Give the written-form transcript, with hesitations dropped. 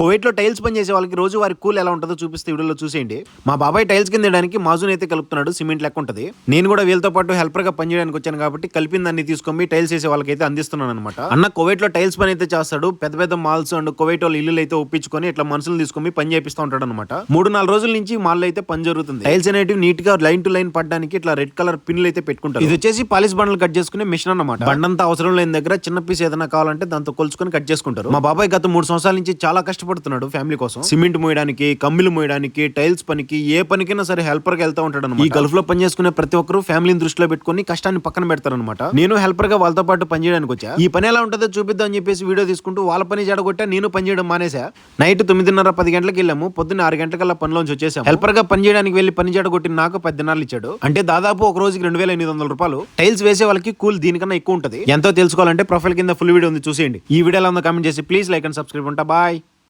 Kuwait లో tiles పని చేసే వాళ్ళకి రోజు వారి కూల్ ఎలా ఉంటుందో చూపిస్తే వీడియోలో చూసేయండి. మా బాబాయ్ టైల్స్ కింద వేయడానికి మాజూన్ అయితే కలుపుతున్నాడు, సిమెంట్ లెక్క ఉంటుంది. నేను కూడా వీళ్ళతో పాటు హెల్పర్ గా పనిచేయడానికి వచ్చాను కాబట్టి కలిపిన దాన్ని తీసుకొని టైల్స్ వేసే వాళ్ళకి అయితే అందిస్తున్నాను అనమాట. అన్న కువైట్ లో టైల్స్ పని అయితే చేస్తాడు. పెద్ద పెద్ద మాల్స్ అండ్ కువైట్ వాళ్ళు ఇల్లు అయితే ఒప్పించుకొని ఇట్లా మనుషులు తీసుకొని పని చేపిస్తూ ఉంటాడు అనమాట. 3-4 రోజుల నుంచి మాల్ అయితే పని జరుగుతుంది. టైల్స్ అనేవి నీట్ గా లైన్ టు లైన్ పడడానికి ఇట్లా రెడ్ కలర్ పిన్లు అయితే పెట్టుకుంటారు. ఇది వచ్చేసి పాలిష్ బండలు కట్ చేసుకునే మిషన్ అనమాట. బండంతా అవసరం లేని దగ్గర చిన్న పీస్ ఏదైనా కావాలంటే దాంతో కొలుచుకొని కట్ చేసుకుంటారు. మా బాబాయ్ గత 3 సంవత్సరాల నుంచి చాలా కష్టపడుతున్నాడు ఫ్యామిలీ కోసం. సిమెంట్ మోయడానికి, కమ్మిలు మోయడానికి, టైల్స్ పనికి, ఏ పనికైనా సరే హెల్పర్ గా వెళ్తా ఉంటాడు అనమాట. ఈ గల్ఫ్ లో పని చేసుకునే ప్రతి ఒక్కరు ఫ్యామిలీని దృష్టిలో పెట్టుకుని కష్టాన్ని పక్కన పెడతారనమాట. నేను హెల్పర్ గా వాళ్ళతో పాటు పని చేయడానికి వచ్చా. ఈ పని ఎలా ఉంటుందో చూపిద్దాం అని చెప్పేసి వీడియో తీసుకుంటూ వాళ్ళ పని చెడగొట్టా, నేను పని చేయడం మానేసా. నైట్ 9:30-10 గంటలకు వెళ్ళాము, పొద్దున్న 6 గంటలకల్లా పనిలోంచి వచ్చేసాం. హెల్పర్ గా పని చేయడానికి వెళ్ళి పని చెడగొట్టి నాకు 10 దినాలు ఇచ్చాడు. అంటే దాదాపు ఒక రోజుకి 2,800 రూపాయలు. టైల్స్ వేసే వాళ్ళకి కూల్ దీనికన్నా ఎక్కువ ఉంటుంది. ఎంతో తెలుసుకోవాలంటే ప్రొఫైల్ కింద ఫుల్ వీడియో ఉంది, చూసేయండి. ఈ వీడియోలో కామెంట్ చేసి ప్లీజ్ లైక్ అండ్ సబ్స్క్రైబ్ ఉంటా. బాయ్.